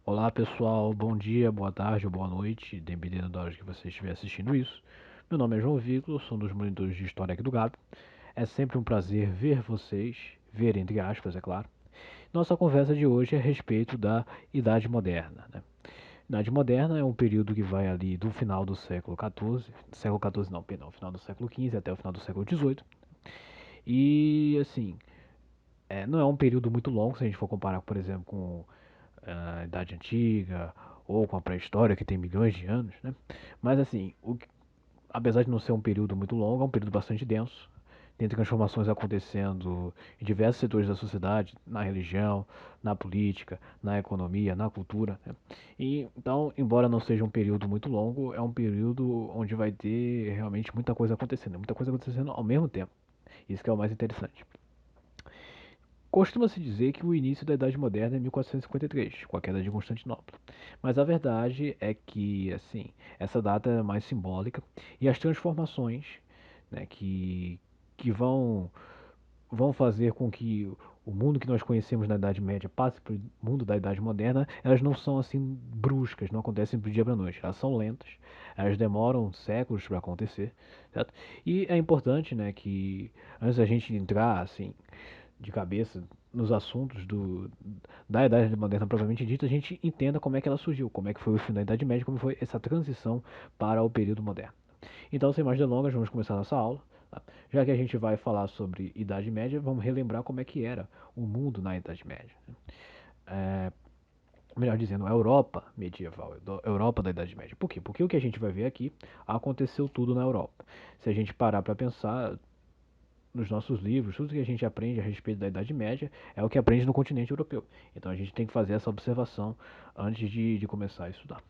Olá pessoal, bom dia, boa tarde ou boa noite, dependendo da hora que você estiver assistindo isso. Meu nome é João Victor, sou um dos monitores de história aqui do Gabi. É sempre um prazer ver vocês, ver entre aspas, é claro. Nossa conversa de hoje é a respeito da Idade Moderna, né? Idade Moderna é um período que vai ali do final do século XIV não, perdão, final do século XV até o final do século XVIII. E assim, não é um período muito longo se a gente for comparar, por exemplo, com a Idade Antiga ou com a Pré-História, que tem milhões de anos, né? Mas assim, apesar de não ser um período muito longo, é um período bastante denso. Tem transformações acontecendo em diversos setores da sociedade, na religião, na política, na economia, na cultura, né? E então, embora não seja um período muito longo, é um período onde vai ter realmente muita coisa acontecendo ao mesmo tempo. Isso que é o mais interessante. Costuma-se dizer que o início da Idade Moderna é 1453, com a queda de Constantinopla. Mas a verdade é que, assim, essa data é mais simbólica e as transformações, né, que vão fazer com que o mundo que nós conhecemos na Idade Média passe para o mundo da Idade Moderna, elas não são assim bruscas, não acontecem do dia para a noite. Elas são lentas, elas demoram séculos para acontecer, certo? E é importante, né, que antes da gente entrar assim de cabeça nos assuntos da Idade Moderna propriamente dita, a gente entenda como é que ela surgiu, como é que foi o fim da Idade Média, como foi essa transição para o período moderno. Então, sem mais delongas, vamos começar a nossa aula. Tá? Já que a gente vai falar sobre Idade Média, vamos relembrar como é que era o mundo na Idade Média. É, melhor dizendo, a Europa medieval, a Europa da Idade Média. Por quê? Porque o que a gente vai ver aqui aconteceu tudo na Europa. Se a gente parar para pensar, nos nossos livros, tudo que a gente aprende a respeito da Idade Média é o que aprende no continente europeu. Então a gente tem que fazer essa observação antes de começar a estudar.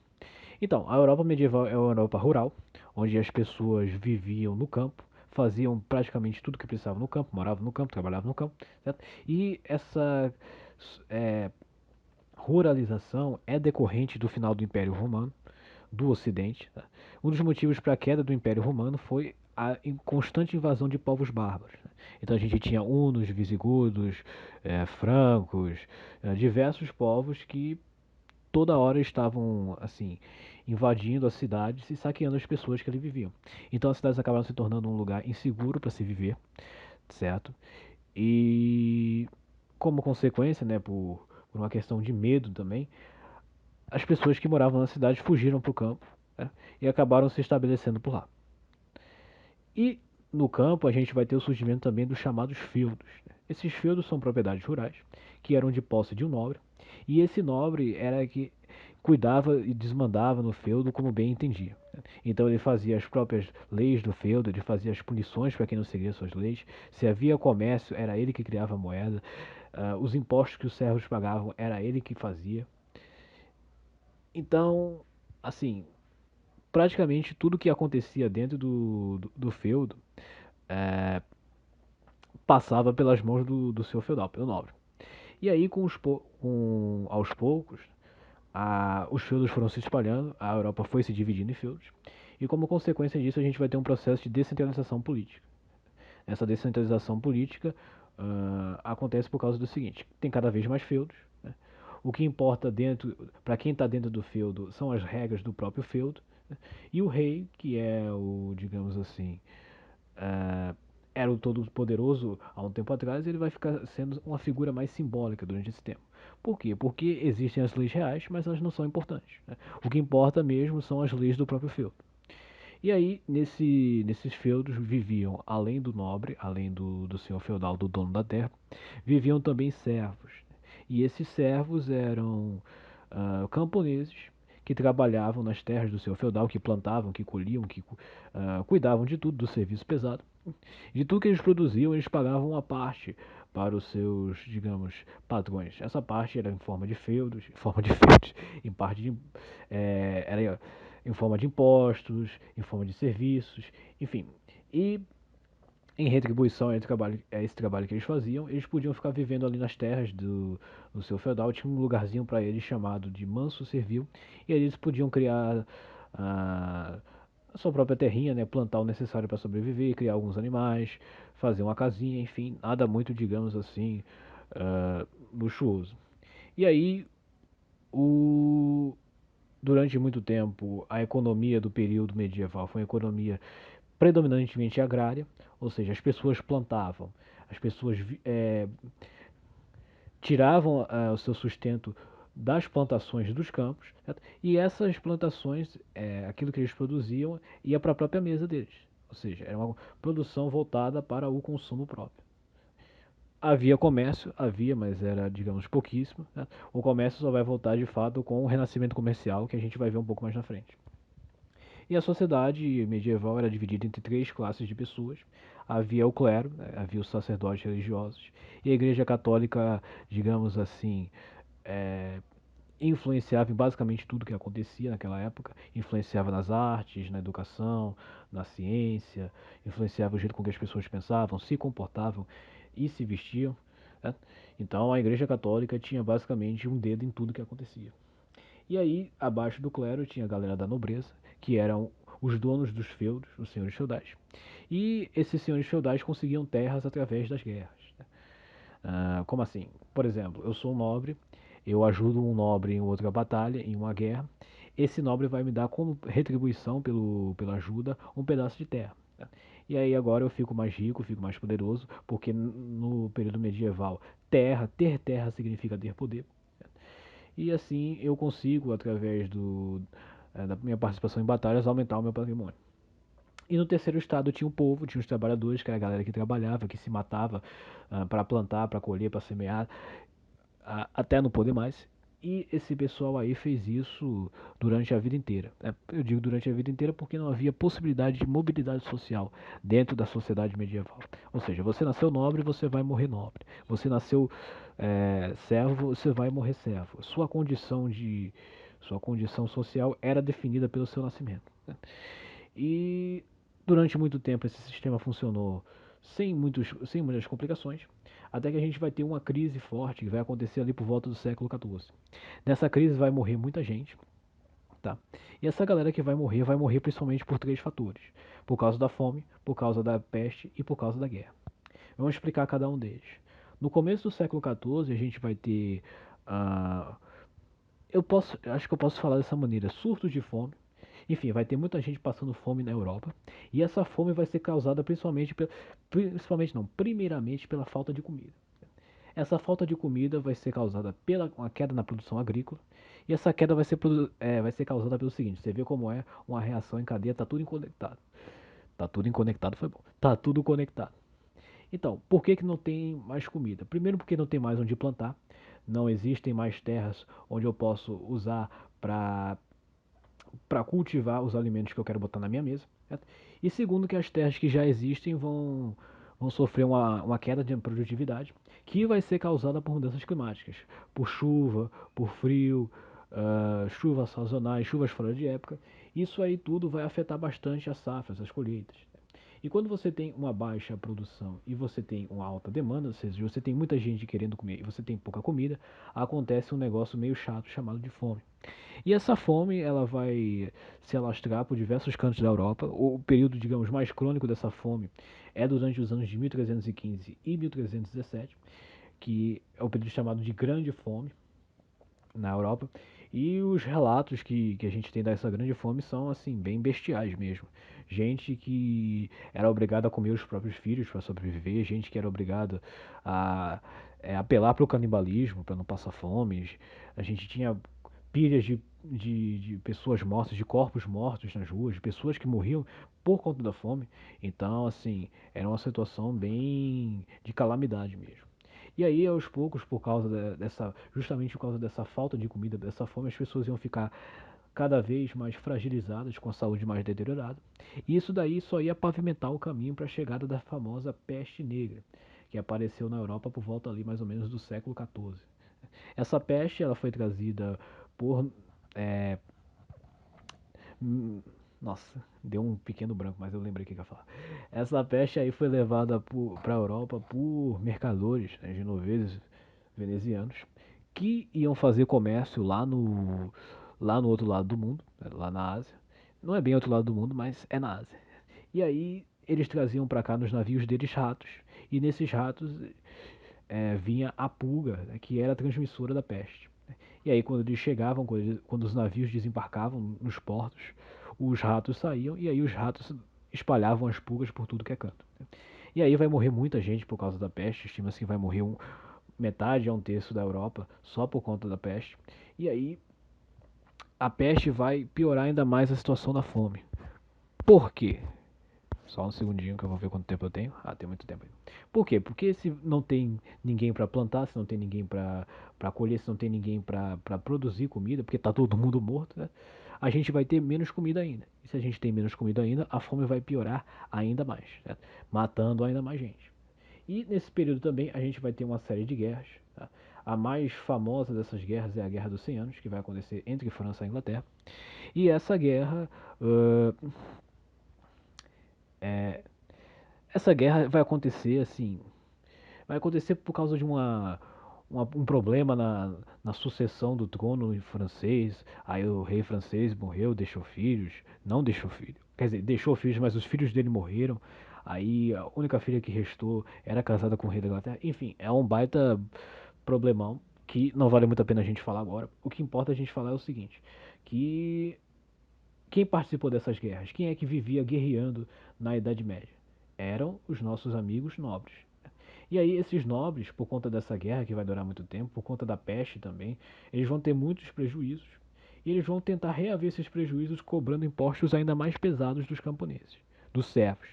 Então, a Europa medieval é uma Europa rural, onde as pessoas viviam no campo, faziam praticamente tudo que precisavam no campo, moravam no campo, trabalhavam no campo, certo? E essa é, ruralização é decorrente do final do Império Romano, do Ocidente. Tá? Um dos motivos para a queda do Império Romano foi a constante invasão de povos bárbaros. Né? Então a gente tinha hunos, visigodos, francos, diversos povos que toda hora estavam assim invadindo as cidades e saqueando as pessoas que ali viviam. Então as cidades acabaram se tornando um lugar inseguro para se viver, certo? E como consequência, né, por uma questão de medo também, as pessoas que moravam na cidade fugiram para o campo, né, e acabaram se estabelecendo por lá. E no campo a gente vai ter o surgimento também dos chamados feudos. Né? Esses feudos são propriedades rurais que eram de posse de um nobre, e esse nobre era que cuidava e desmandava no feudo como bem entendia. Né? Então ele fazia as próprias leis do feudo, ele fazia as punições para quem não seguia suas leis. Se havia comércio, era ele que criava a moeda. Os impostos que os servos pagavam, era ele que fazia. Então, assim, praticamente tudo que acontecia dentro do feudo passava pelas mãos do seu feudal, pelo nobre. E aí, aos poucos, os feudos foram se espalhando, a Europa foi se dividindo em feudos, e como consequência disso, a gente vai ter um processo de descentralização política. Essa descentralização política acontece por causa do seguinte: tem cada vez mais feudos. Né? O que importa dentro, para quem está dentro do feudo, são as regras do próprio feudo. Né? E o rei, que é o, digamos assim, era o todo-poderoso há um tempo atrás, ele vai ficar sendo uma figura mais simbólica durante esse tempo. Por quê? Porque existem as leis reais, mas elas não são importantes. Né? O que importa mesmo são as leis do próprio feudo. E aí, nesses feudos viviam, além do nobre, além do senhor feudal, do dono da terra, viviam também servos. E esses servos eram camponeses que trabalhavam nas terras do senhor feudal, que plantavam, que colhiam, que cuidavam de tudo, do serviço pesado. De tudo que eles produziam, eles pagavam uma parte para os seus, digamos, patrões. Essa parte era em forma de feudos, em parte era em forma de impostos, em forma de serviços, enfim. E em retribuição a esse trabalho que eles faziam, eles podiam ficar vivendo ali nas terras do seu feudal. Tinha um lugarzinho para eles chamado de Manso Servil, e eles podiam criar a, a sua própria terrinha, né, plantar o necessário para sobreviver, criar alguns animais, fazer uma casinha, enfim, nada muito, digamos assim, luxuoso. E aí O... Durante muito tempo, a economia do período medieval foi uma economia predominantemente agrária, ou seja, as pessoas plantavam, as pessoas tiravam o seu sustento das plantações dos campos, certo? E essas plantações, aquilo que eles produziam, ia para a própria mesa deles. Ou seja, era uma produção voltada para o consumo próprio. Havia comércio, havia, mas era, digamos, pouquíssimo. Né? O comércio só vai voltar de fato com o renascimento comercial, que a gente vai ver um pouco mais na frente. E a sociedade medieval era dividida entre três classes de pessoas. Havia o clero, né? Havia os sacerdotes religiosos, e a Igreja Católica, digamos assim, é, influenciava em basicamente tudo que acontecia naquela época, influenciava nas artes, na educação, na ciência, influenciava o jeito com que as pessoas pensavam, se comportavam e se vestiam. Né? Então a Igreja Católica tinha basicamente um dedo em tudo que acontecia. E aí, abaixo do clero, tinha a galera da nobreza, que eram os donos dos feudos, os senhores feudais. E esses senhores feudais conseguiam terras através das guerras. Né? Como assim? Por exemplo, eu sou um nobre, eu ajudo um nobre em outra batalha, em uma guerra. Esse nobre vai me dar como retribuição pela ajuda um pedaço de terra. Né? E aí agora eu fico mais rico, fico mais poderoso, porque no período medieval, ter terra significa ter poder. E assim eu consigo, através da minha participação em batalhas, aumentar o meu patrimônio. E no terceiro estado tinha o povo, tinha os trabalhadores, que era a galera que trabalhava, que se matava para plantar, para colher, para semear, até não poder mais. E esse pessoal aí fez isso durante a vida inteira. Eu digo durante a vida inteira porque não havia possibilidade de mobilidade social dentro da sociedade medieval. Ou seja, você nasceu nobre, você vai morrer nobre. Você nasceu servo, você vai morrer servo. Sua condição social era definida pelo seu nascimento. Né? E durante muito tempo esse sistema funcionou sem muitas complicações, até que a gente vai ter uma crise forte que vai acontecer ali por volta do século XIV. Nessa crise vai morrer muita gente, tá? E essa galera que vai morrer principalmente por três fatores: por causa da fome, por causa da peste e por causa da guerra. Vamos explicar cada um deles. No começo do século XIV a gente vai ter, uh, acho que eu posso falar dessa maneira, surtos de fome. Enfim, vai ter muita gente passando fome na Europa. E essa fome vai ser causada primeiramente pela falta de comida. Essa falta de comida vai ser causada pela uma queda na produção agrícola. E essa queda vai ser causada pelo seguinte: você vê como é uma reação em cadeia, tá tudo conectado. Tá tudo conectado, foi bom. Tá tudo conectado. Então, por que não tem mais comida? Primeiro, porque não tem mais onde plantar. Não existem mais terras onde eu posso usar para cultivar os alimentos que eu quero botar na minha mesa. Certo? E segundo, que as terras que já existem vão sofrer uma queda de produtividade, que vai ser causada por mudanças climáticas, por chuva, por frio, chuvas sazonais, chuvas fora de época. Isso aí tudo vai afetar bastante as safras, as colheitas. E quando você tem uma baixa produção e você tem uma alta demanda, ou seja, você tem muita gente querendo comer e você tem pouca comida, acontece um negócio meio chato chamado de fome. E essa fome ela vai se alastrar por diversos cantos da Europa. O período, digamos, mais crônico dessa fome é durante os anos de 1315 e 1317, que é o período chamado de Grande Fome na Europa. E os relatos que a gente tem dessa grande fome são assim bem bestiais mesmo. Gente que era obrigada a comer os próprios filhos para sobreviver, gente que era obrigada a apelar para o canibalismo para não passar fome. A gente tinha pilhas de pessoas mortas, de corpos mortos nas ruas, de pessoas que morriam por conta da fome. Então, assim, era uma situação bem de calamidade mesmo. E aí, aos poucos, justamente por causa dessa falta de comida, dessa fome, as pessoas iam ficar cada vez mais fragilizadas, com a saúde mais deteriorada. E isso daí só ia pavimentar o caminho para a chegada da famosa peste negra, que apareceu na Europa por volta ali mais ou menos do século XIV. Essa peste ela foi trazida por é, nossa, deu um pequeno branco, mas eu lembrei o que eu ia falar. Essa peste aí foi levada para a Europa por mercadores, né, genoveses, venezianos, que iam fazer comércio lá no outro lado do mundo, né, lá na Ásia. Não é bem outro lado do mundo, mas é na Ásia. E aí eles traziam para cá nos navios deles ratos, e nesses ratos vinha a pulga, né, que era a transmissora da peste. E aí quando eles chegavam, quando os navios desembarcavam nos portos, os ratos saíam e aí os ratos espalhavam as pulgas por tudo que é canto. E aí vai morrer muita gente por causa da peste, estima-se que vai morrer metade a um terço da Europa só por conta da peste. E aí a peste vai piorar ainda mais a situação da fome. Por quê? Só um segundinho que eu vou ver quanto tempo eu tenho. Ah, tem muito tempo aí. Por quê? Porque se não tem ninguém para plantar, se não tem ninguém para colher, se não tem ninguém para produzir comida, porque tá todo mundo morto, né? A gente vai ter menos comida ainda. E se a gente tem menos comida ainda, a fome vai piorar ainda mais, né? Matando ainda mais gente. E nesse período também a gente vai ter uma série de guerras. Tá? A mais famosa dessas guerras é a Guerra dos 100 Anos, que vai acontecer entre França e Inglaterra. E uh, é, essa guerra vai acontecer assim, vai acontecer por causa de um problema na sucessão do trono francês. Aí o rei francês morreu, deixou filhos, não deixou filhos, quer dizer, deixou filhos, mas os filhos dele morreram. Aí a única filha que restou era casada com o rei da Inglaterra. Enfim, é um baita problemão que não vale muito a pena a gente falar agora. O que importa a gente falar é o seguinte, que quem participou dessas guerras? Quem é que vivia guerreando na Idade Média? Eram os nossos amigos nobres. E aí esses nobres, por conta dessa guerra que vai durar muito tempo, por conta da peste também, eles vão ter muitos prejuízos. E eles vão tentar reaver esses prejuízos cobrando impostos ainda mais pesados dos camponeses, dos servos.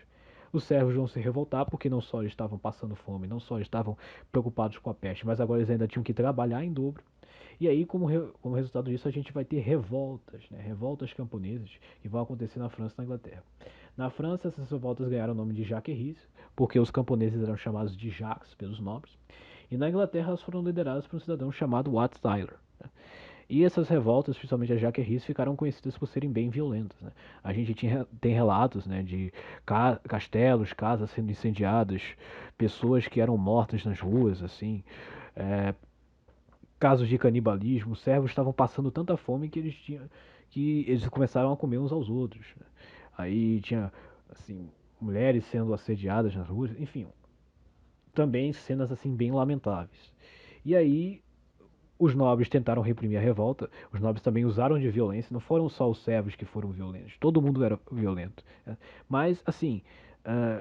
Os servos vão se revoltar porque não só eles estavam passando fome, não só eles estavam preocupados com a peste, mas agora eles ainda tinham que trabalhar em dobro. E aí, como resultado disso, a gente vai ter revoltas, né? Revoltas camponesas que vão acontecer na França e na Inglaterra. Na França, essas revoltas ganharam o nome de Jacqueries, porque os camponeses eram chamados de Jacques pelos nobres. E na Inglaterra, elas foram lideradas por um cidadão chamado Wat Tyler. Né? E essas revoltas, principalmente a Jacqueries, ficaram conhecidas por serem bem violentas. Né? A gente tem relatos, né, de castelos, casas sendo incendiadas, pessoas que eram mortas nas ruas, assim, é, casos de canibalismo. Os servos estavam passando tanta fome que eles começaram a comer uns aos outros. Né? Aí tinha assim mulheres sendo assediadas nas ruas, enfim, também cenas assim bem lamentáveis. E aí os nobres tentaram reprimir a revolta, os nobres também usaram de violência, não foram só os servos que foram violentos, todo mundo era violento. Né? Mas, assim,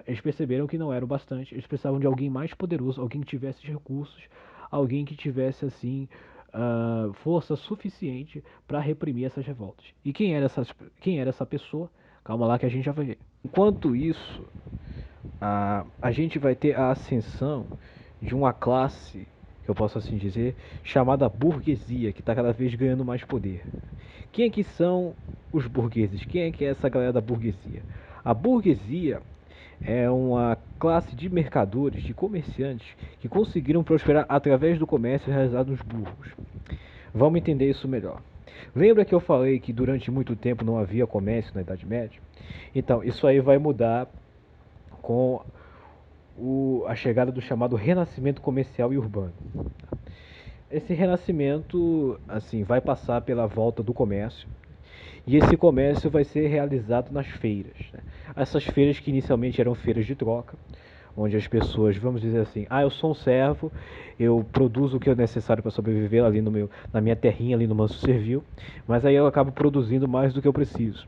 eles perceberam que não era o bastante, eles precisavam de alguém mais poderoso, alguém que tivesse recursos, alguém que tivesse, assim, força suficiente para reprimir essas revoltas. E quem era essa pessoa? Calma lá que a gente já vai ver. Enquanto isso, a gente vai ter a ascensão de uma classe, que eu posso assim dizer, chamada burguesia, que está cada vez ganhando mais poder. Quem é que são os burgueses? Quem é que é essa galera da burguesia? A burguesia é uma classe de mercadores, de comerciantes, que conseguiram prosperar através do comércio realizado nos burgos. Vamos entender isso melhor. Lembra que eu falei que durante muito tempo não havia comércio na Idade Média? Então, isso aí vai mudar com a chegada do chamado renascimento comercial e urbano. Esse renascimento assim vai passar pela volta do comércio e esse comércio vai ser realizado nas feiras. Né? Essas feiras que inicialmente eram feiras de troca, onde as pessoas, vamos dizer assim, eu sou um servo, eu produzo o que é necessário para sobreviver ali na minha terrinha, ali no Manso Servil, mas aí eu acabo produzindo mais do que eu preciso.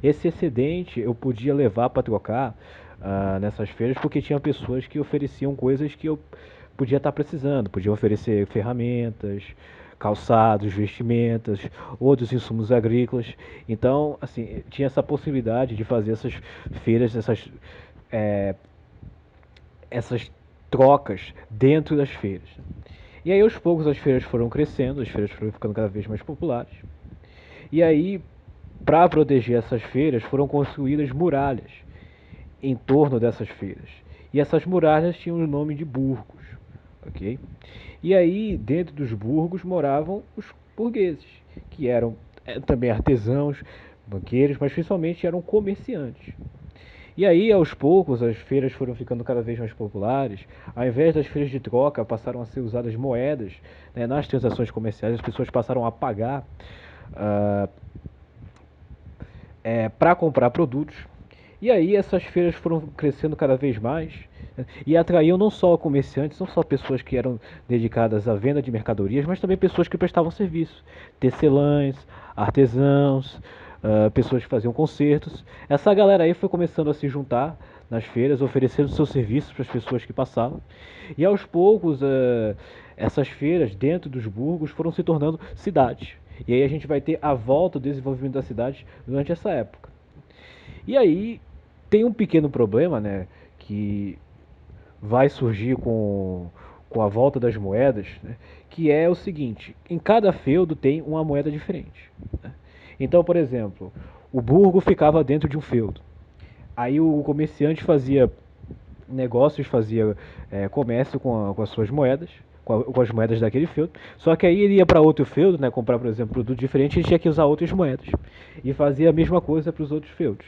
Esse excedente eu podia levar para trocar nessas feiras porque tinha pessoas que ofereciam coisas que eu podia estar precisando, podiam oferecer ferramentas, calçados, vestimentas, outros insumos agrícolas. Então, assim, tinha essa possibilidade de fazer essas feiras, essas trocas dentro das feiras. E aí aos poucos as feiras foram crescendo, as feiras foram ficando cada vez mais populares. E aí, para proteger essas feiras, foram construídas muralhas em torno dessas feiras. E essas muralhas tinham o nome de burgos, ok? E aí, dentro dos burgos, moravam os burgueses, que eram também artesãos, banqueiros, mas principalmente eram comerciantes. E aí, aos poucos, as feiras foram ficando cada vez mais populares. Ao invés das feiras de troca, passaram a ser usadas moedas, né, nas transações comerciais. As pessoas passaram a pagar para comprar produtos. E aí essas feiras foram crescendo cada vez mais, né, e atraíam não só comerciantes, não só pessoas que eram dedicadas à venda de mercadorias, mas também pessoas que prestavam serviço, tecelãs, artesãos, pessoas que faziam concertos. Essa galera aí foi começando a se juntar nas feiras, oferecendo seus serviços para as pessoas que passavam. E aos poucos, essas feiras dentro dos burgos foram se tornando cidades. E aí a gente vai ter a volta do desenvolvimento das cidades durante essa época. E aí tem um pequeno problema, né, que vai surgir com a volta das moedas, né, que é o seguinte: em cada feudo tem uma moeda diferente, né? Então, por exemplo, o burgo ficava dentro de um feudo. Aí o comerciante fazia negócios, fazia comércio com as suas moedas, com as moedas daquele feudo. Só que aí ele ia para outro feudo, né, comprar, por exemplo, produto diferente, ele tinha que usar outras moedas. E fazia a mesma coisa para os outros feudos.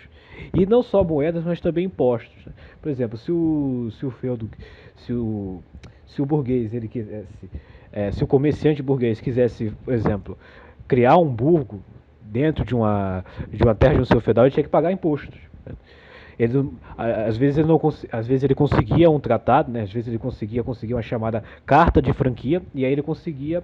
E não só moedas, mas também impostos, né? Por exemplo, se o feudo, se o, se o burguês, ele quisesse, se o comerciante burguês quisesse, por exemplo, criar um burgo dentro de uma terra de um seu feudal, ele tinha que pagar impostos, né? Ele, às vezes ele não, às vezes ele conseguia um tratado, né? Às vezes ele conseguia uma chamada carta de franquia, e aí ele conseguia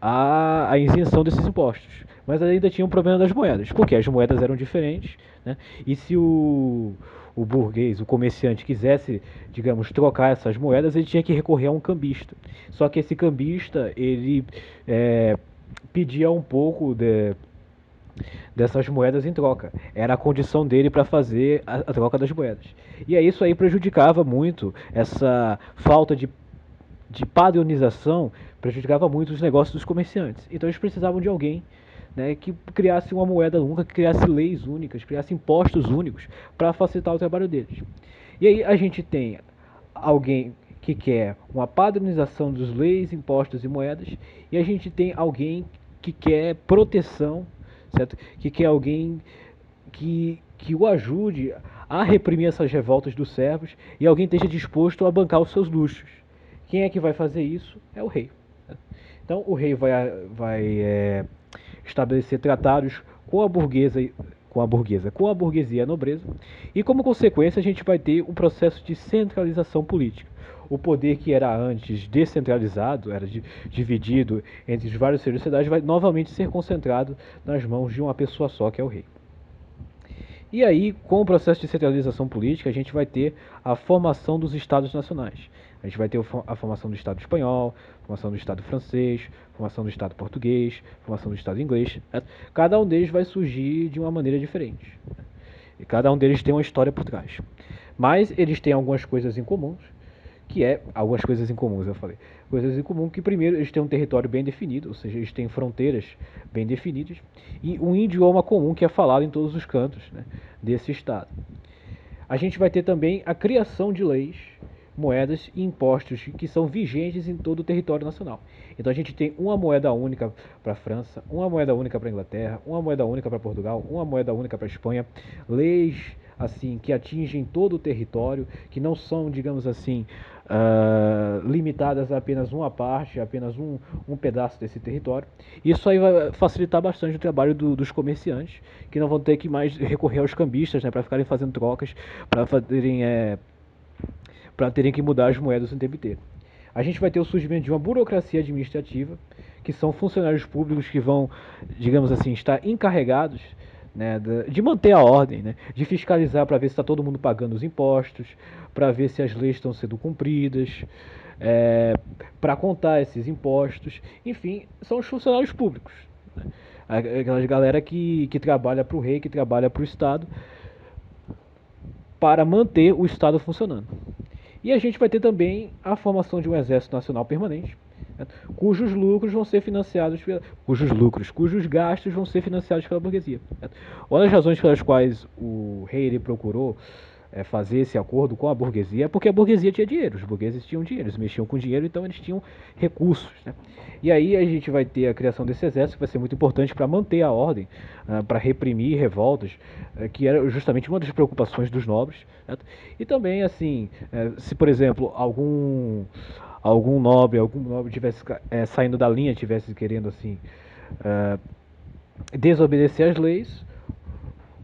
a isenção desses impostos. Mas ainda tinha um problema das moedas, porque as moedas eram diferentes, né? E se o burguês, o comerciante, quisesse, digamos, trocar essas moedas, ele tinha que recorrer a um cambista. Só que esse cambista, ele pedia um pouco dessas moedas em troca. Era a condição dele para fazer a troca das moedas. E aí isso aí prejudicava muito, essa falta de padronização prejudicava muito os negócios dos comerciantes. Então eles precisavam de alguém, né, que criasse uma moeda única, que criasse leis únicas, criasse impostos únicos para facilitar o trabalho deles. E aí a gente tem alguém que quer uma padronização dos leis, impostos e moedas, e a gente tem alguém que quer proteção, certo? Que quer alguém que o ajude a reprimir essas revoltas dos servos e alguém esteja disposto a bancar os seus luxos. Quem é que vai fazer isso? É o rei. Então o rei vai estabelecer tratados com a burguesa, com a burguesia e a nobreza, e como consequência a gente vai ter um processo de centralização política. O poder que era antes descentralizado, era dividido entre os vários seres da sociedade, vai novamente ser concentrado nas mãos de uma pessoa só, que é o rei. E aí, com o processo de centralização política, a gente vai ter a formação dos estados nacionais. A gente vai ter a formação do Estado espanhol, formação do Estado francês, formação do Estado português, formação do Estado inglês. Cada um deles vai surgir de uma maneira diferente. E cada um deles tem uma história por trás. Mas eles têm algumas coisas em comuns, que é algumas coisas em comuns, eu falei. Coisas em comum que, primeiro, eles têm um território bem definido, ou seja, eles têm fronteiras bem definidas, e um idioma comum que é falado em todos os cantos, né, desse estado. A gente vai ter também a criação de leis, moedas e impostos que são vigentes em todo o território nacional. Então a gente tem uma moeda única para a França, uma moeda única para a Inglaterra, uma moeda única para Portugal, uma moeda única para a Espanha, leis assim que atingem todo o território, que não são, digamos assim, limitadas a apenas uma parte, apenas um pedaço desse território. Isso aí vai facilitar bastante o trabalho dos comerciantes, que não vão ter que mais recorrer aos cambistas, né, para ficarem fazendo trocas, para terem que mudar as moedas o tempo inteiro. A gente vai ter o surgimento de uma burocracia administrativa, que são funcionários públicos que vão, digamos assim, estar encarregados, né, de manter a ordem, né, de fiscalizar para ver se está todo mundo pagando os impostos, para ver se as leis estão sendo cumpridas, para contar esses impostos. Enfim, são os funcionários públicos, né, aquela galera que trabalha para o rei, que trabalha para o Estado, para manter o Estado funcionando. E a gente vai ter também a formação de um exército nacional permanente, né, cujos lucros vão ser financiados cujos gastos vão ser financiados pela burguesia. Né. Uma das razões pelas quais o rei ele procurou fazer esse acordo com a burguesia é porque a burguesia tinha dinheiro, os burgueses tinham dinheiro, eles mexiam com dinheiro, então eles tinham recursos, né. E aí a gente vai ter a criação desse exército, que vai ser muito importante para manter a ordem, para reprimir revoltas, que era justamente uma das preocupações dos nobres, né. E também, assim, se por exemplo algum nobre tivesse saindo da linha, tivesse querendo assim desobedecer às leis,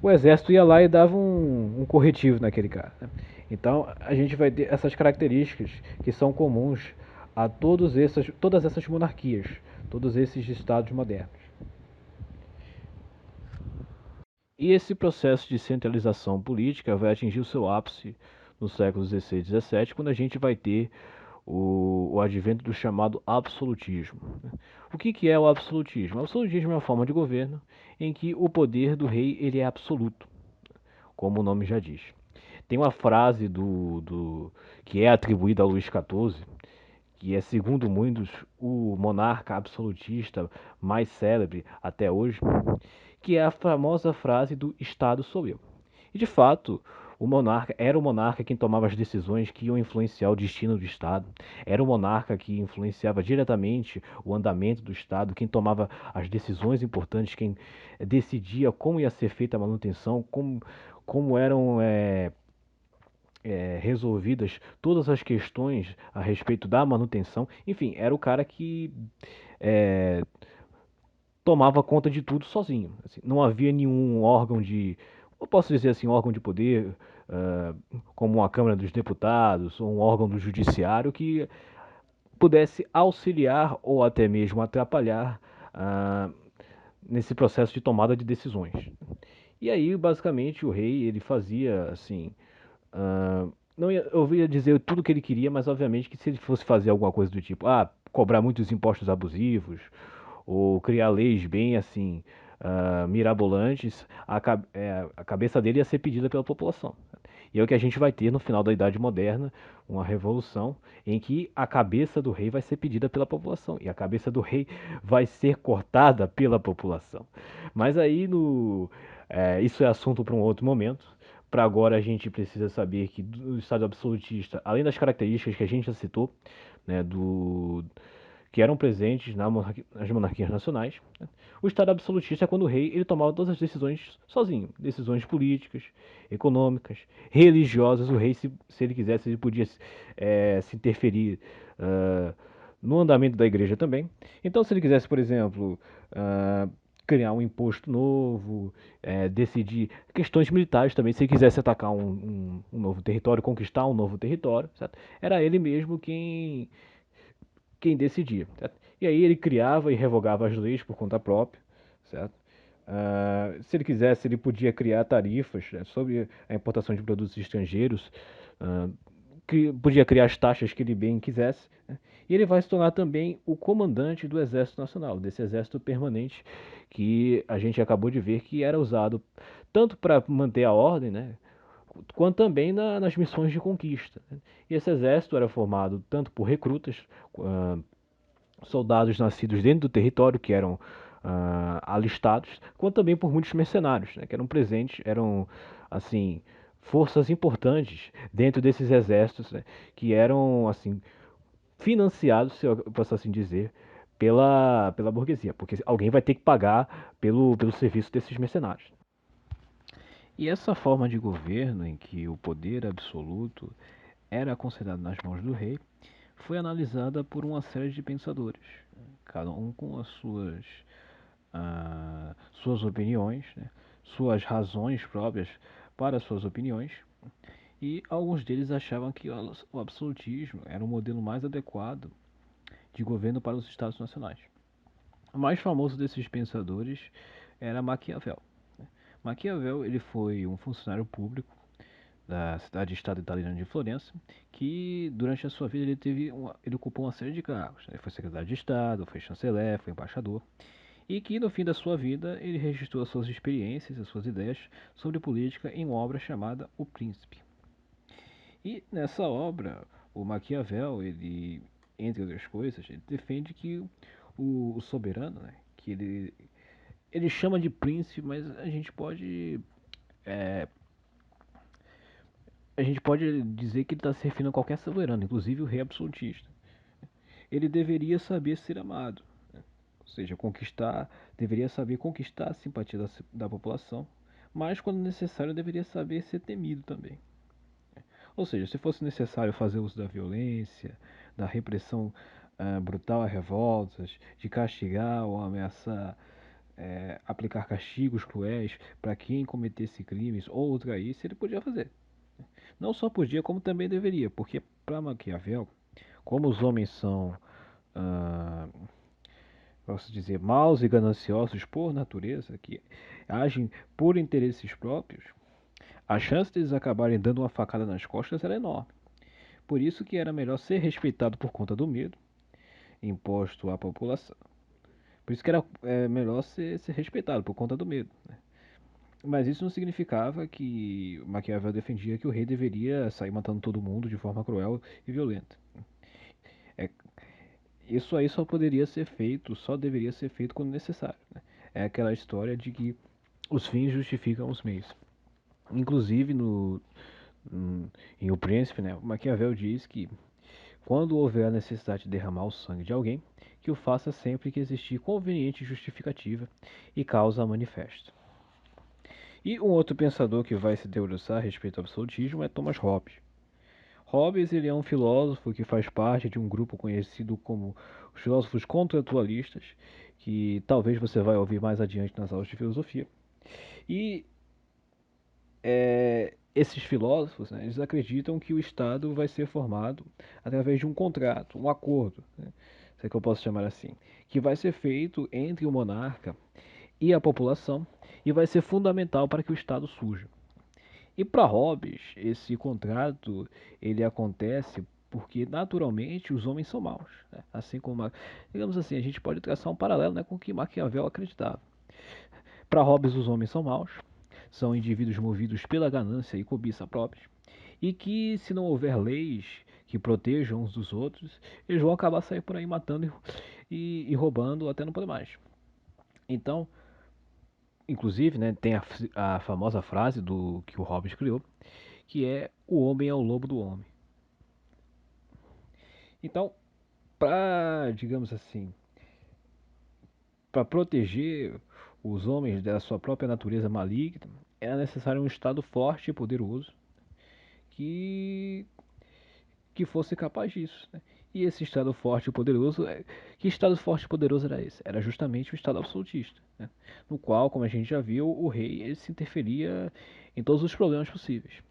o exército ia lá e dava um corretivo naquele cara, né? Então a gente vai ter essas características que são comuns a todas essas monarquias, todos esses estados modernos. E esse processo de centralização política vai atingir o seu ápice nos séculos XVI e XVII, quando a gente vai ter o advento do chamado absolutismo. O que é o absolutismo? O absolutismo é uma forma de governo em que o poder do rei ele é absoluto, como o nome já diz. Tem uma frase que é atribuída a Luís XIV, que é, segundo muitos, o monarca absolutista mais célebre até hoje, que é a famosa frase do Estado sou eu. E de fato, era o monarca quem tomava as decisões que iam influenciar o destino do Estado. Era o monarca que influenciava diretamente o andamento do Estado, quem tomava as decisões importantes, quem decidia como ia ser feita a manutenção, como eram resolvidas todas as questões a respeito da manutenção. Enfim, era o cara que é, tomava conta de tudo sozinho. Assim, não havia nenhum órgão eu posso dizer assim, órgão de poder, como uma Câmara dos Deputados ou um órgão do Judiciário que pudesse auxiliar ou até mesmo atrapalhar uh, nesse processo de tomada de decisões. E aí, basicamente, o rei ele fazia assim. Não ia, eu ia dizer tudo o que ele queria, mas obviamente que se ele fosse fazer alguma coisa do tipo, cobrar muitos impostos abusivos, ou criar leis bem assim, mirabolantes, a cabeça dele ia ser pedida pela população. E é o que a gente vai ter no final da Idade Moderna, uma revolução em que a cabeça do rei vai ser pedida pela população e a cabeça do rei vai ser cortada pela população. Mas aí isso é assunto para um outro momento. Para agora a gente precisa saber que do Estado absolutista, além das características que a gente já citou, né, que eram presentes nas monarquias nacionais, né, o Estado absolutista é quando o rei ele tomava todas as decisões sozinho, decisões políticas, econômicas, religiosas. O rei, se ele quisesse, ele podia se interferir uh, no andamento da igreja também. Então, se ele quisesse, por exemplo, criar um imposto novo, decidir questões militares também, se ele quisesse atacar um novo território, conquistar um novo território, certo? Era ele mesmo quem decidia, certo? E aí ele criava e revogava as leis por conta própria, certo? Se ele quisesse, ele podia criar tarifas, né, sobre a importação de produtos estrangeiros, uh, que podia criar as taxas que ele bem quisesse, né? E ele vai se tornar também o comandante do Exército Nacional, desse exército permanente que a gente acabou de ver que era usado tanto para manter a ordem, né, quanto também nas missões de conquista, né? E esse exército era formado tanto por recrutas, uh, soldados nascidos dentro do território, que eram alistados, quanto também por muitos mercenários, né, que eram presentes, eram assim forças importantes dentro desses exércitos, né, que eram assim financiados, se eu posso assim dizer, pela burguesia, porque alguém vai ter que pagar pelo serviço desses mercenários. E essa forma de governo em que o poder absoluto era concentrado nas mãos do rei foi analisada por uma série de pensadores, cada um com as suas opiniões, né, suas razões próprias para suas opiniões, e alguns deles achavam que o absolutismo era o modelo mais adequado de governo para os Estados nacionais. O mais famoso desses pensadores era Maquiavel. Maquiavel ele foi um funcionário público da cidade-estado italiana de Florença, que durante a sua vida ele ocupou uma série de cargos. Ele foi secretário de Estado, foi chanceler, foi embaixador, e que no fim da sua vida ele registrou as suas experiências, as suas ideias sobre política em uma obra chamada O Príncipe. E nessa obra, o Maquiavel, ele, entre outras coisas, ele defende que o soberano, né, que ele chama de príncipe, mas é, a gente pode dizer que ele está se referindo a qualquer soberano, inclusive o rei absolutista. Ele deveria saber ser amado, né? Ou seja, deveria saber conquistar a simpatia da população, mas quando necessário deveria saber ser temido também. Ou seja, se fosse necessário fazer uso da violência, da repressão brutal a revoltas, de castigar ou ameaçar aplicar castigos cruéis para quem cometesse crimes ou o traísse, ele podia fazer. Não só podia, como também deveria, porque para Maquiavel, como os homens são, ah, posso dizer, maus e gananciosos por natureza, que agem por interesses próprios, a chance deles acabarem dando uma facada nas costas era enorme. Por isso que era melhor ser respeitado por conta do medo imposto à população. Por isso que era melhor ser respeitado por conta do medo. Mas isso não significava que Maquiavel defendia que o rei deveria sair matando todo mundo de forma cruel e violenta. É, isso aí só poderia ser feito, só deveria ser feito quando necessário. Né? É aquela história de que os fins justificam os meios. Inclusive em O Príncipe, né, Maquiavel diz que quando houver a necessidade de derramar o sangue de alguém, que o faça sempre que existir conveniente justificativa e causa manifesta. E um outro pensador que vai se debruçar a respeito ao absolutismo é Thomas Hobbes. Hobbes ele é um filósofo que faz parte de um grupo conhecido como os filósofos contratualistas, que talvez você vai ouvir mais adiante nas aulas de filosofia. E esses filósofos, né, eles acreditam que o Estado vai ser formado através de um contrato, um acordo, né, se é que eu posso chamar assim, que vai ser feito entre o monarca e a população e vai ser fundamental para que o Estado surja. E para Hobbes, esse contrato ele acontece porque naturalmente os homens são maus, né? Assim como, digamos assim, a gente pode traçar um paralelo, né, com o que Maquiavel acreditava. Para Hobbes, os homens são maus, são indivíduos movidos pela ganância e cobiça próprios, e que se não houver leis que protejam uns dos outros, eles vão acabar saindo por aí matando e roubando até não poder mais. Então, inclusive, né, tem a famosa frase do que o Hobbes criou, que é o homem é o lobo do homem. Então, para, digamos assim, para proteger os homens da sua própria natureza maligna, era necessário um Estado forte e poderoso que, que fosse capaz disso. Né? E esse Estado forte e poderoso, que Estado forte e poderoso era esse? Era justamente o Estado absolutista, né? No qual, como a gente já viu, o rei ele se interferia em todos os problemas possíveis.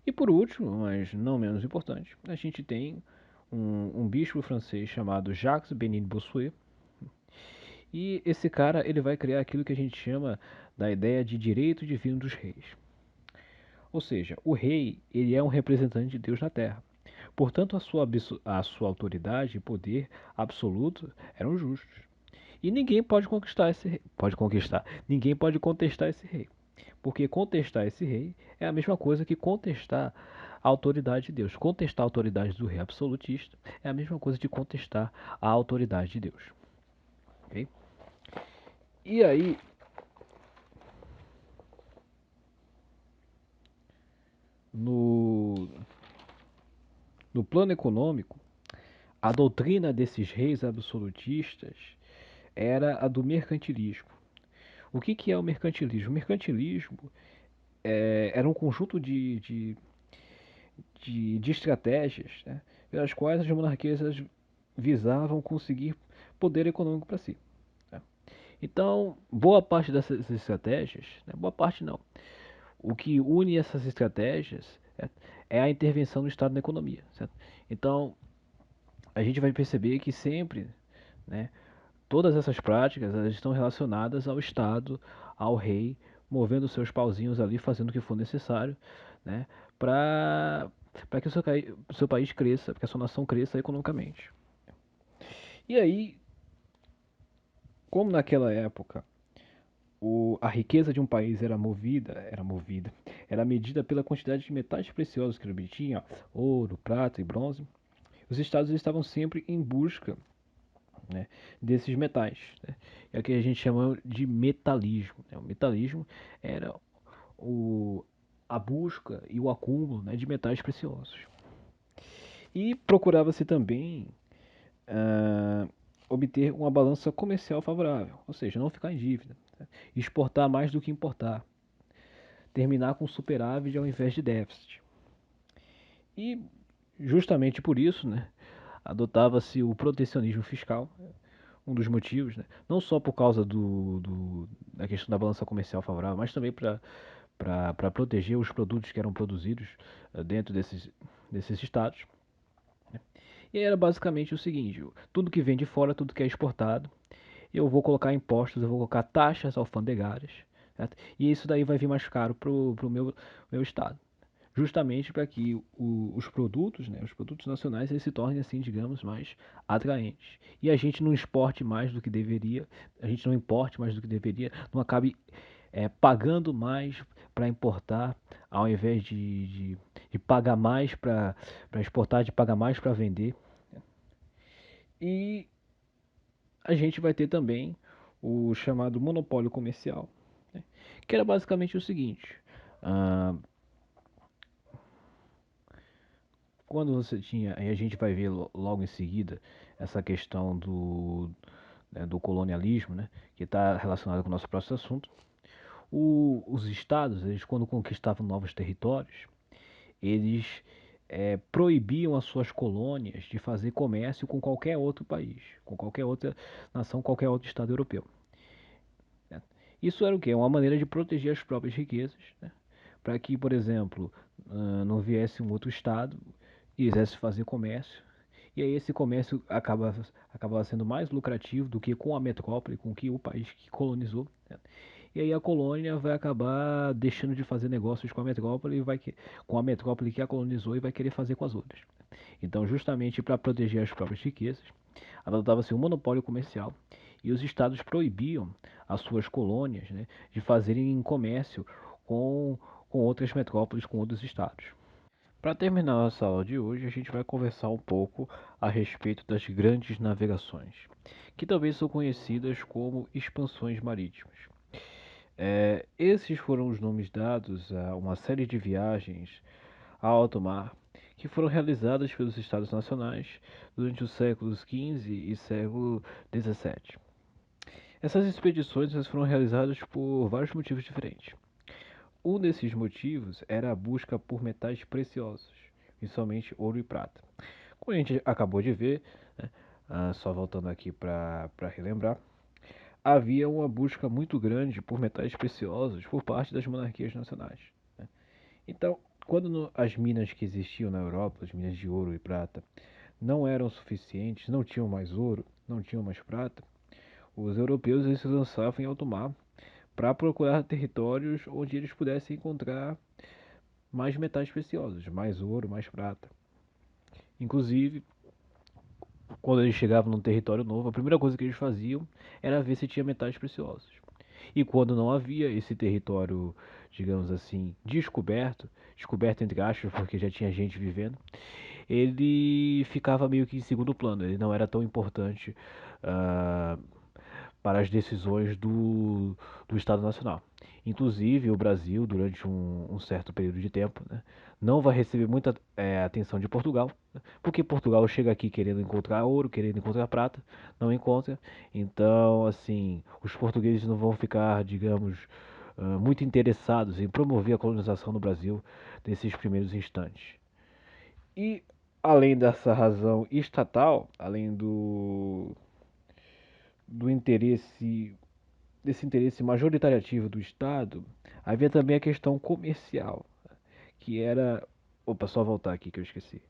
E por último, mas não menos importante, a gente tem um bispo francês chamado Jacques Benin Bossuet. E esse cara ele vai criar aquilo que a gente chama da ideia de direito divino dos reis. Ou seja, o rei ele é um representante de Deus na Terra. Portanto, a sua autoridade e poder absoluto eram justos. E ninguém pode conquistar esse rei. Pode conquistar. Ninguém pode contestar esse rei. Porque contestar esse rei é a mesma coisa que contestar a autoridade de Deus. Contestar a autoridade do rei absolutista é a mesma coisa de contestar a autoridade de Deus. Okay? E aí, no, no plano econômico, a doutrina desses reis absolutistas era a do mercantilismo. O que é o mercantilismo? O mercantilismo era um conjunto de estratégias, né, pelas quais as monarquias visavam conseguir poder econômico para si. Né? Então, boa parte dessas estratégias, né, boa parte não, o que une essas estratégias é a intervenção do Estado na economia. Certo? Então, a gente vai perceber que sempre, né, todas essas práticas elas estão relacionadas ao Estado, ao rei, movendo seus pauzinhos ali, fazendo o que for necessário, né, para que o seu país cresça, para que a sua nação cresça economicamente. E aí, como naquela época a riqueza de um país era medida pela quantidade de metais preciosos que ele obtinha, ouro, prata e bronze, os estados estavam sempre em busca, né, desses metais. Né? É o que a gente chama de metalismo. Né? O metalismo era o, a busca e o acúmulo, né, de metais preciosos. E procurava-se também ah, obter uma balança comercial favorável, ou seja, não ficar em dívida, né? Exportar mais do que importar, terminar com superávit ao invés de déficit. E justamente por isso, né, adotava-se o protecionismo fiscal, um dos motivos, né? Não só por causa da questão da balança comercial favorável, mas também para proteger os produtos que eram produzidos dentro desses estados. E era basicamente o seguinte: tudo que vem de fora, tudo que é exportado, eu vou colocar impostos, eu vou colocar taxas alfandegárias, certo? E isso daí vai vir mais caro pro meu estado. Justamente para que os produtos, né, os produtos nacionais, eles se tornem assim, digamos, mais atraentes. E a gente não exporte mais do que deveria, a gente não importe mais do que deveria, não acabe pagando mais para importar, ao invés de pagar mais para exportar, de pagar mais para vender. E a gente vai ter também o chamado monopólio comercial, né? Que era basicamente o seguinte: ah, quando você tinha, aí a gente vai ver logo em seguida essa questão do colonialismo, né, que está relacionado com o nosso próximo assunto. Os estados, eles quando conquistavam novos territórios, eles proibiam as suas colônias de fazer comércio com qualquer outro país, com qualquer outra nação, qualquer outro estado europeu, né? Isso era o quê? Uma maneira de proteger as próprias riquezas, né? Para que, por exemplo, não viesse um outro estado e quisesse fazer comércio. E aí esse comércio acaba sendo mais lucrativo do que com a metrópole, com que o país que colonizou, né? E aí a colônia vai acabar deixando de fazer negócios com a metrópole com a metrópole que a colonizou e vai querer fazer com as outras. Então, justamente para proteger as próprias riquezas, adotava-se um monopólio comercial e os estados proibiam as suas colônias, né, de fazerem comércio com, com outras metrópoles, com outros estados. Para terminar nossa aula de hoje, a gente vai conversar um pouco a respeito das grandes navegações, que também são conhecidas como expansões marítimas. Esses foram os nomes dados a uma série de viagens a alto mar que foram realizadas pelos Estados Nacionais durante os séculos XV e século XVII. Essas expedições foram realizadas por vários motivos diferentes. Um desses motivos era a busca por metais preciosos, principalmente ouro e prata. Como a gente acabou de ver, né, só voltando aqui para relembrar, havia uma busca muito grande por metais preciosos por parte das monarquias nacionais, né? Então, quando as minas que existiam na Europa, as minas de ouro e prata, não eram suficientes, não tinham mais ouro, não tinham mais prata, os europeus eles se lançavam em alto mar para procurar territórios onde eles pudessem encontrar mais metais preciosos, mais ouro, mais prata. Inclusive, quando eles chegavam num território novo, a primeira coisa que eles faziam era ver se tinha metais preciosos. E quando não havia esse território, digamos assim, descoberto entre aspas, porque já tinha gente vivendo, ele ficava meio que em segundo plano, ele não era tão importante uh, para as decisões do Estado Nacional. Inclusive, o Brasil, durante um certo período de tempo, né, não vai receber muita atenção de Portugal, né, porque Portugal chega aqui querendo encontrar ouro, querendo encontrar prata, não encontra. Então, assim, os portugueses não vão ficar, digamos, muito interessados em promover a colonização no Brasil nesses primeiros instantes. E, além dessa razão estatal, além do interesse desse interesse majoritariativo do Estado, havia também a questão comercial, que era. Opa, só voltar aqui que eu esqueci.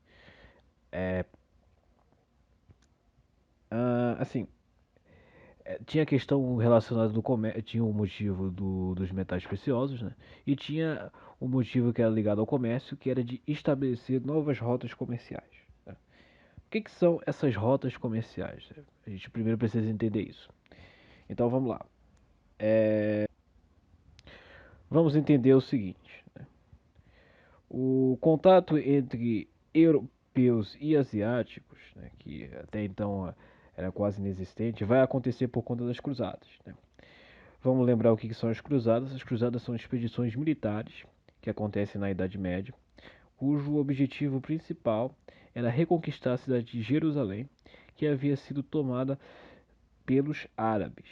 Assim, tinha a questão relacionada do comércio, tinha o motivo dos metais preciosos, né? E tinha o motivo que era ligado ao comércio, que era de estabelecer novas rotas comerciais, né? O que são essas rotas comerciais? A gente primeiro precisa entender isso. Então vamos lá. Vamos entender o seguinte: o contato entre europeus e asiáticos, né, que até então era quase inexistente, vai acontecer por conta das cruzadas, né? Vamos lembrar o que são as cruzadas. As cruzadas são expedições militares que acontecem na Idade Média, cujo objetivo principal era reconquistar a cidade de Jerusalém, que havia sido tomada pelos árabes.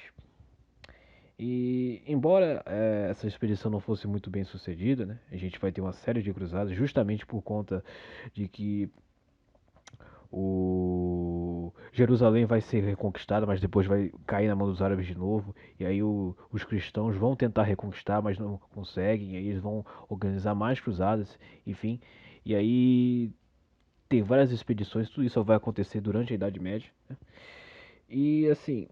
E embora essa expedição não fosse muito bem sucedida, né, a gente vai ter uma série de cruzadas justamente por conta de que Jerusalém vai ser reconquistada, mas depois vai cair na mão dos árabes de novo. E aí os cristãos vão tentar reconquistar, mas não conseguem. E aí eles vão organizar mais cruzadas, enfim. E aí tem várias expedições, tudo isso vai acontecer durante a Idade Média. E assim,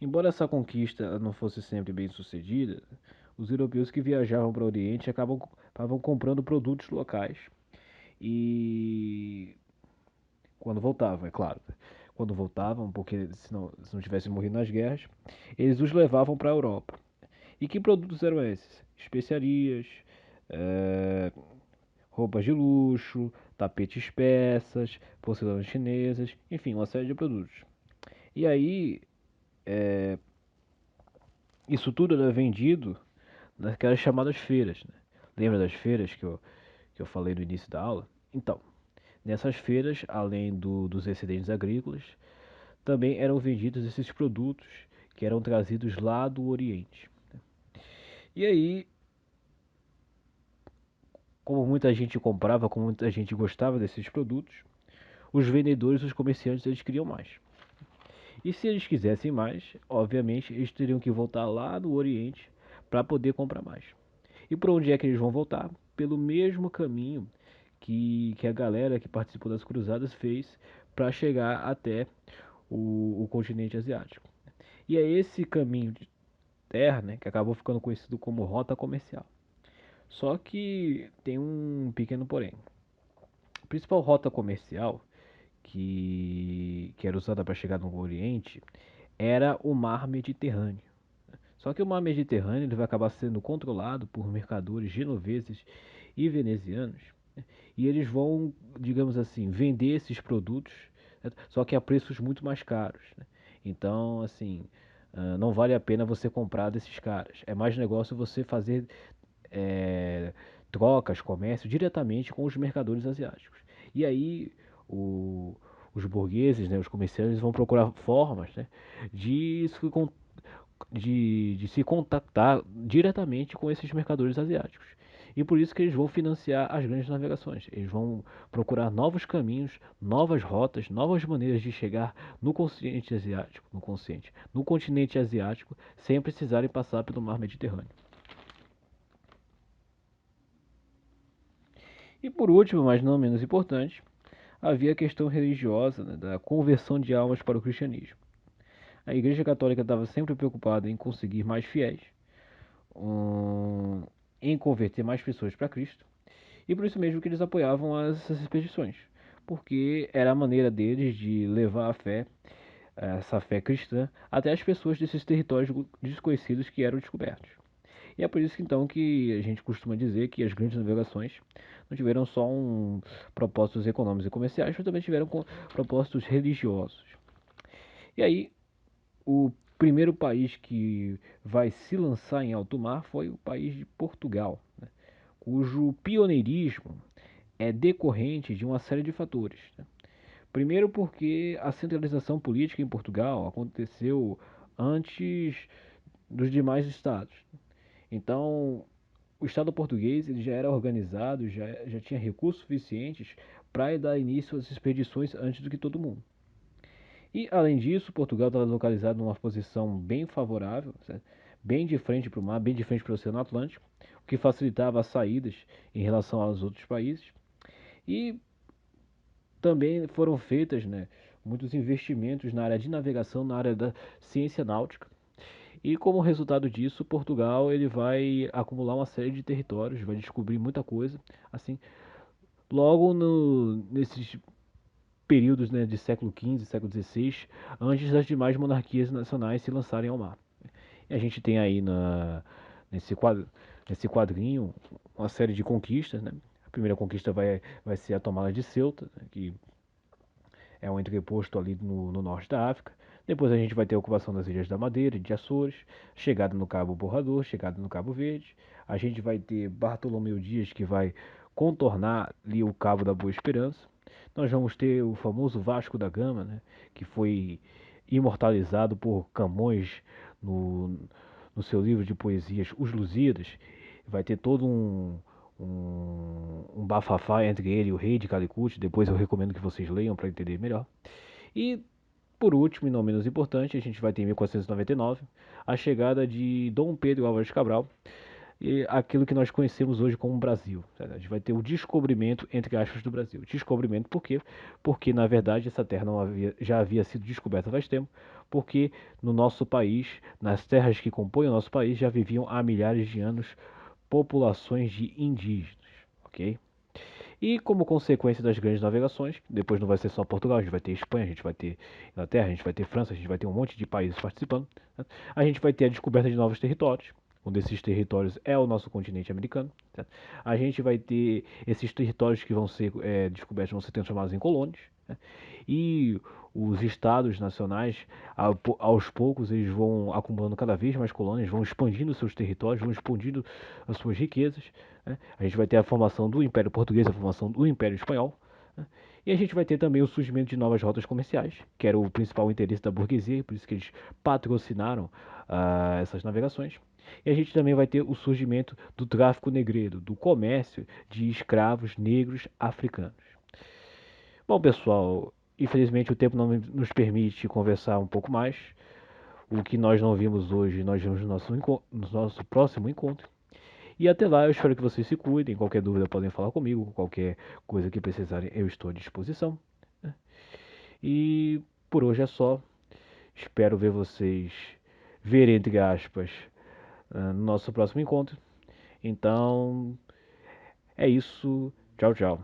embora essa conquista não fosse sempre bem sucedida, os europeus que viajavam para o Oriente acabavam comprando produtos locais. E quando voltavam, é claro. Quando voltavam, porque se não tivessem morrido nas guerras, eles os levavam para a Europa. E que produtos eram esses? Especiarias, eh, roupas de luxo, tapetes persas, porcelanas chinesas, enfim, uma série de produtos. E aí, isso tudo era vendido naquelas chamadas feiras, né? Lembra das feiras que eu falei no início da aula? Então, nessas feiras, além dos excedentes agrícolas, também eram vendidos esses produtos que eram trazidos lá do Oriente. E aí, como muita gente comprava, como muita gente gostava desses produtos, os vendedores, os comerciantes, eles queriam mais. E se eles quisessem mais, obviamente, eles teriam que voltar lá no Oriente para poder comprar mais. E por onde é que eles vão voltar? Pelo mesmo caminho que a galera que participou das cruzadas fez para chegar até o continente asiático. E é esse caminho de terra, né, que acabou ficando conhecido como rota comercial. Só que tem um pequeno porém. A principal rota comercial que era usada para chegar no Oriente era o Mar Mediterrâneo. Só que o Mar Mediterrâneo ele vai acabar sendo controlado por mercadores genoveses e venezianos, né? E eles vão, digamos assim, vender esses produtos, né, só que a preços muito mais caros, né? Então, assim, não vale a pena você comprar desses caras. É mais negócio você fazer é, trocas, comércio diretamente com os mercadores asiáticos. E aí o- os burgueses, né, os comerciantes vão procurar formas, né, de se, de se contactar diretamente com esses mercadores asiáticos. E por isso que eles vão financiar as grandes navegações. Eles vão procurar novos caminhos, novas rotas, novas maneiras de chegar no continente asiático, sem precisarem passar pelo mar Mediterrâneo. E por último, mas não menos importante, havia a questão religiosa, né, da conversão de almas para o cristianismo. A Igreja Católica estava sempre preocupada em conseguir mais fiéis, em converter mais pessoas para Cristo, e por isso mesmo que eles apoiavam essas expedições, porque era a maneira deles de levar a fé, essa fé cristã, até as pessoas desses territórios desconhecidos que eram descobertos. E é por isso então que a gente costuma dizer que as grandes navegações não tiveram só propósitos econômicos e comerciais, mas também tiveram propósitos religiosos. E aí, o primeiro país que vai se lançar em alto mar foi o país de Portugal, né, cujo pioneirismo é decorrente de uma série de fatores, né? Primeiro, porque a centralização política em Portugal aconteceu antes dos demais estados. Então, o Estado português ele já era organizado, já tinha recursos suficientes para dar início às expedições antes do que todo mundo. E, além disso, Portugal estava localizado numa posição bem favorável, certo? Bem de frente para o mar, bem de frente para o Oceano Atlântico, o que facilitava as saídas em relação aos outros países. E também foram feitas, né, muitos investimentos na área de navegação, na área da ciência náutica. E como resultado disso, Portugal ele vai acumular uma série de territórios, vai descobrir muita coisa, assim, logo nesses períodos, né, de século XV, século XVI, antes das demais monarquias nacionais se lançarem ao mar. E a gente tem aí nesse, quadro, nesse quadrinho uma série de conquistas, né? A primeira conquista vai ser a tomada de Ceuta, né, que é um entreposto ali no norte da África. Depois a gente vai ter a ocupação das Ilhas da Madeira, de Açores, chegada no Cabo Borrador, chegada no Cabo Verde. A gente vai ter Bartolomeu Dias que vai contornar ali o Cabo da Boa Esperança. Nós vamos ter o famoso Vasco da Gama, né, que foi imortalizado por Camões no, no seu livro de poesias Os Lusíadas. Vai ter todo um bafafá entre ele e o rei de Calicut. Depois eu recomendo que vocês leiam para entender melhor. E por último, e não menos importante, a gente vai ter em 1499 a chegada de Dom Pedro Álvares Cabral e aquilo que nós conhecemos hoje como Brasil. A gente vai ter o descobrimento, entre aspas, do Brasil. Descobrimento por quê? Porque, na verdade, essa terra já havia sido descoberta faz tempo, porque no nosso país, nas terras que compõem o nosso país, já viviam há milhares de anos populações de indígenas, ok? E como consequência das grandes navegações, depois não vai ser só Portugal, a gente vai ter Espanha, a gente vai ter Inglaterra, a gente vai ter França, a gente vai ter um monte de países participando, né? A gente vai ter a descoberta de novos territórios. Um desses territórios é o nosso continente americano. Certo? A gente vai ter esses territórios que vão ser descobertos, vão ser transformados em colônias. Né? E os estados nacionais, aos poucos, eles vão acumulando cada vez mais colônias, vão expandindo seus territórios, vão expandindo as suas riquezas. Né? A gente vai ter a formação do Império Português, a formação do Império Espanhol. Né? E a gente vai ter também o surgimento de novas rotas comerciais, que era o principal interesse da burguesia, por isso que eles patrocinaram essas navegações. E a gente também vai ter o surgimento do tráfico negreiro, do comércio de escravos negros africanos. Bom, pessoal, infelizmente o tempo não nos permite conversar um pouco mais. O que nós não vimos hoje, nós vemos no nosso próximo encontro. E até lá, eu espero que vocês se cuidem. Qualquer dúvida podem falar comigo. Qualquer coisa que precisarem, eu estou à disposição. Né? E por hoje é só. Espero ver vocês, ver entre aspas, no nosso próximo encontro. Então, é isso. Tchau, tchau.